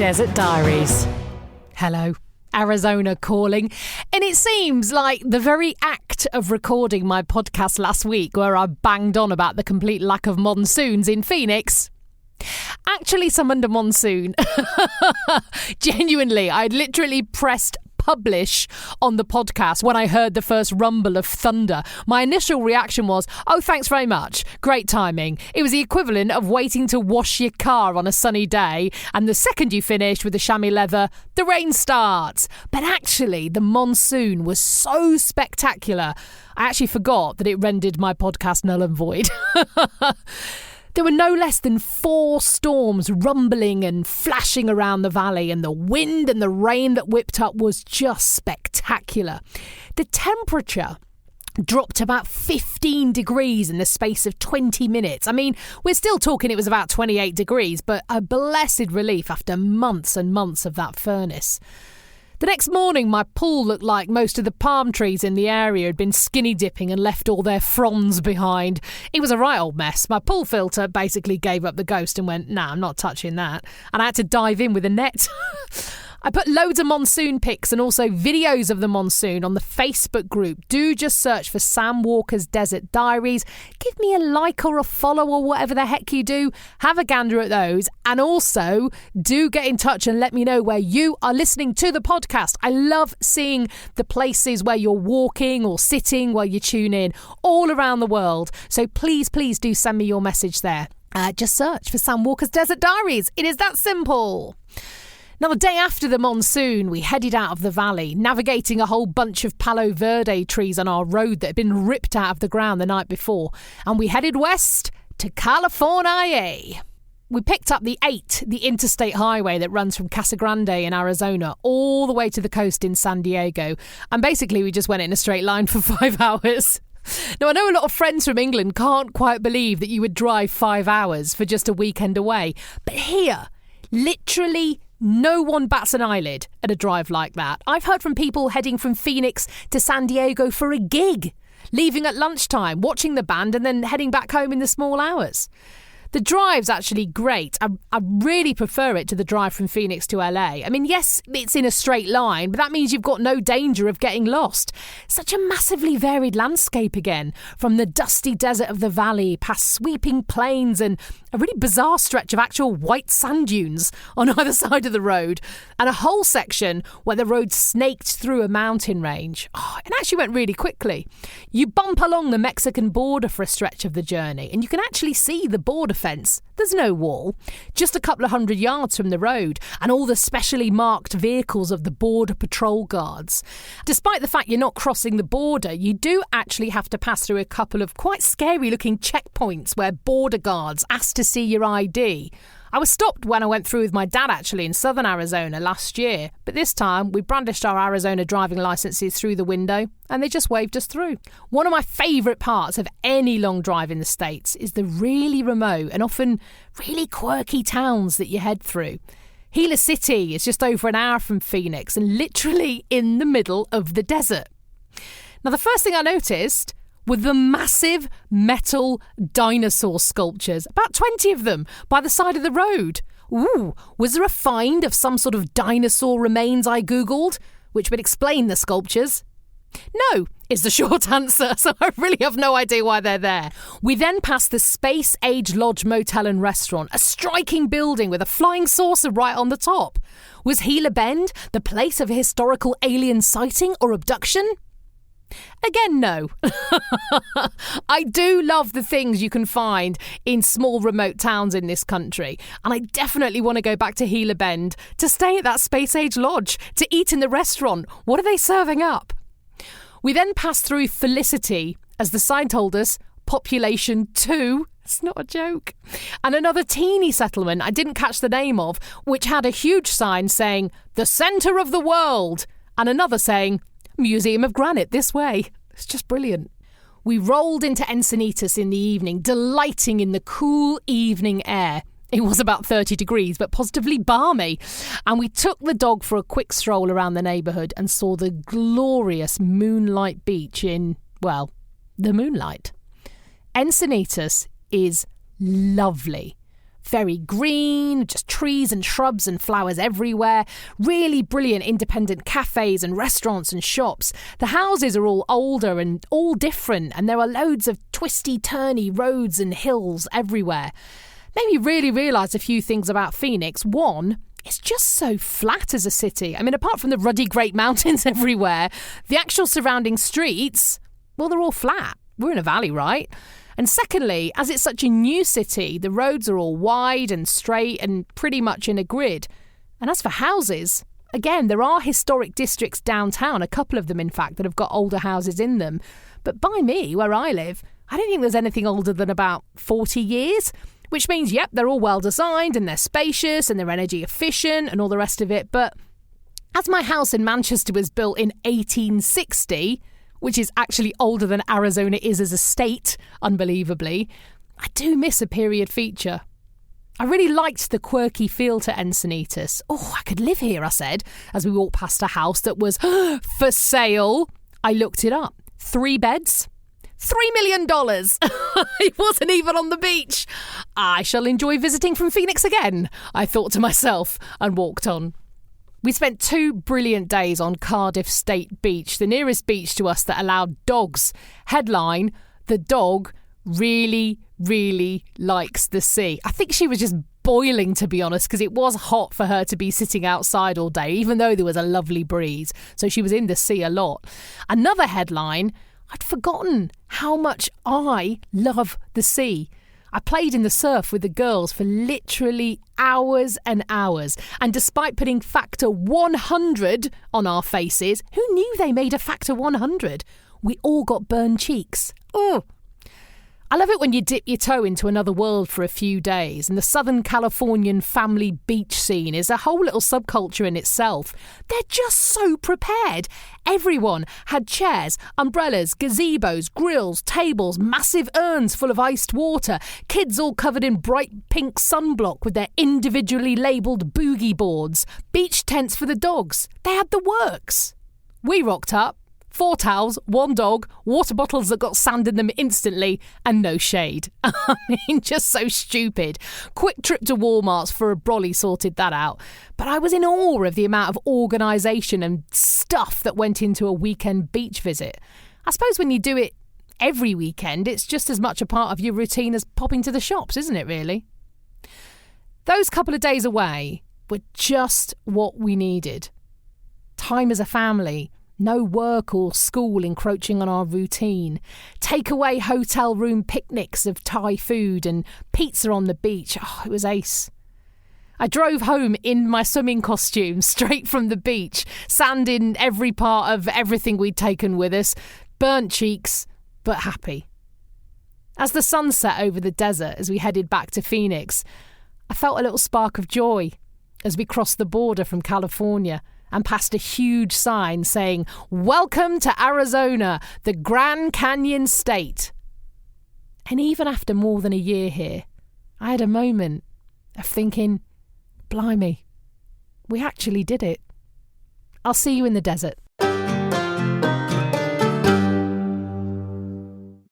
Desert Diaries. Hello, Arizona calling. And it seems like the very act of recording my podcast last week, where I banged on about the complete lack of monsoons in Phoenix, actually summoned a monsoon. Genuinely, I literally pressed publish on the podcast when I heard the first rumble of thunder. My initial reaction was, oh, thanks very much. Great timing. It was the equivalent of waiting to wash your car on a sunny day, and the second you finished with the chamois leather, the rain starts. But actually, the monsoon was so spectacular, I actually forgot that it rendered my podcast null and void. There were no less than 4 storms rumbling and flashing around the valley, and the wind and the rain that whipped up was just spectacular. The temperature dropped about 15 degrees in the space of 20 minutes. I mean, we're still talking it was about 28 degrees, but a blessed relief after months and months of that furnace. The next morning, my pool looked like most of the palm trees in the area had been skinny dipping and left all their fronds behind. It was a right old mess. My pool filter basically gave up the ghost and went, nah, I'm not touching that. And I had to dive in with a net. I put loads of monsoon pics and also videos of the monsoon on the Facebook group. Do just search for Sam Walker's Desert Diaries. Give me a like or a follow or whatever the heck you do. Have a gander at those. And also, do get in touch and let me know where you are listening to the podcast. I love seeing the places where you're walking or sitting while you tune in all around the world. So please do send me your message there. Just search for Sam Walker's Desert Diaries. It is that simple. Now, the day after the monsoon, we headed out of the valley, navigating a whole bunch of Palo Verde trees on our road that had been ripped out of the ground the night before, and we headed west to California. We picked up the 8, the interstate highway that runs from Casa Grande in Arizona all the way to the coast in San Diego, and basically we just went in a straight line for 5 hours. Now, I know a lot of friends from England can't quite believe that you would drive 5 hours for just a weekend away, but here, literally no one bats an eyelid at a drive like that. I've heard from people heading from Phoenix to San Diego for a gig, leaving at lunchtime, watching the band and then heading back home in the small hours. The drive's actually great. I really prefer it to the drive from Phoenix to LA. I mean, yes, it's in a straight line, but that means you've got no danger of getting lost. Such a massively varied landscape again, from the dusty desert of the valley past sweeping plains and a really bizarre stretch of actual white sand dunes on either side of the road, and a whole section where the road snaked through a mountain range. Oh, it actually went really quickly. You bump along the Mexican border for a stretch of the journey, and you can actually see the border fence. There's no wall, just a couple of 100 yards from the road, and all the specially marked vehicles of the border patrol guards. Despite the fact you're not crossing the border, you do actually have to pass through a couple of quite scary looking checkpoints where border guards ask to see your ID. I was stopped when I went through with my dad actually in southern Arizona last year, but this time we brandished our Arizona driving licences through the window and they just waved us through. One of my favourite parts of any long drive in the States is the really remote and often really quirky towns that you head through. Gila City is just over an hour from Phoenix and literally in the middle of the desert. Now, the first thing I noticed were the massive metal dinosaur sculptures, about 20 of them, by the side of the road. Ooh, was there a find of some sort of dinosaur remains I Googled, which would explain the sculptures? No, is the short answer, so I really have no idea why they're there. We then passed the Space Age Lodge Motel and Restaurant, a striking building with a flying saucer right on the top. Was Gila Bend the place of a historical alien sighting or abduction? Again, no. I do love the things you can find in small remote towns in this country, and I definitely want to go back to Gila Bend to stay at that Space Age Lodge, to eat in the restaurant. What are they serving up? We then passed through Felicity, as the sign told us, population 2. It's not a joke. And another teeny settlement I didn't catch the name of, which had a huge sign saying, the centre of the world, and another saying, Museum of Granite this way. It's just brilliant. We rolled into Encinitas in the evening, delighting in the cool evening air. It was about 30 degrees, but positively balmy. And we took the dog for a quick stroll around the neighbourhood and saw the glorious moonlight beach in, well, the moonlight. Encinitas is lovely. Very green, just trees and shrubs and flowers everywhere. Really brilliant independent cafes and restaurants and shops. The houses are all older and all different, and there are loads of twisty-turny roads and hills everywhere. Made me really realise a few things about Phoenix. One, it's just so flat as a city. I mean, apart from the ruddy Great Mountains everywhere, the actual surrounding streets, well, they're all flat. We're in a valley, right? And secondly, as it's such a new city, the roads are all wide and straight and pretty much in a grid. And as for houses, again, there are historic districts downtown, a couple of them, in fact, that have got older houses in them. But by me, where I live, I don't think there's anything older than about 40 years, which means, yep, they're all well designed and they're spacious and they're energy efficient and all the rest of it. But as my house in Manchester was built in 1860, which is actually older than Arizona is as a state, unbelievably, I do miss a period feature. I really liked the quirky feel to Encinitas. Oh, I could live here, I said, as we walked past a house that was for sale. I looked it up. 3 beds, $3 million. It wasn't even on the beach. I shall enjoy visiting from Phoenix again, I thought to myself, and walked on. We spent 2 brilliant days on Cardiff State Beach, the nearest beach to us that allowed dogs. Headline, the dog really, really likes the sea. I think she was just boiling, to be honest, because it was hot for her to be sitting outside all day, even though there was a lovely breeze. So she was in the sea a lot. Another headline, I'd forgotten how much I love the sea. I played in the surf with the girls for literally hours and hours. And despite putting factor 100 on our faces, who knew they made a factor 100? We all got burned cheeks. Oh, I love it when you dip your toe into another world for a few days, and the Southern Californian family beach scene is a whole little subculture in itself. They're just so prepared. Everyone had chairs, umbrellas, gazebos, grills, tables, massive urns full of iced water, kids all covered in bright pink sunblock with their individually labelled boogie boards, beach tents for the dogs. They had the works. We rocked up. 4 towels, 1 dog, water bottles that got sand in them instantly, and no shade. I mean, just so stupid. Quick trip to Walmart's for a brolly sorted that out. But I was in awe of the amount of organisation and stuff that went into a weekend beach visit. I suppose when you do it every weekend, it's just as much a part of your routine as popping to the shops, isn't it, really? Those couple of days away were just what we needed. Time as a family. No work or school encroaching on our routine. Takeaway hotel room picnics of Thai food and pizza on the beach. Oh, it was ace. I drove home in my swimming costume straight from the beach. Sand in every part of everything we'd taken with us. Burnt cheeks, but happy. As the sun set over the desert as we headed back to Phoenix, I felt a little spark of joy as we crossed the border from California and passed a huge sign saying, "Welcome to Arizona, the Grand Canyon State." And even after more than a year here, I had a moment of thinking, blimey, we actually did it. I'll see you in the desert.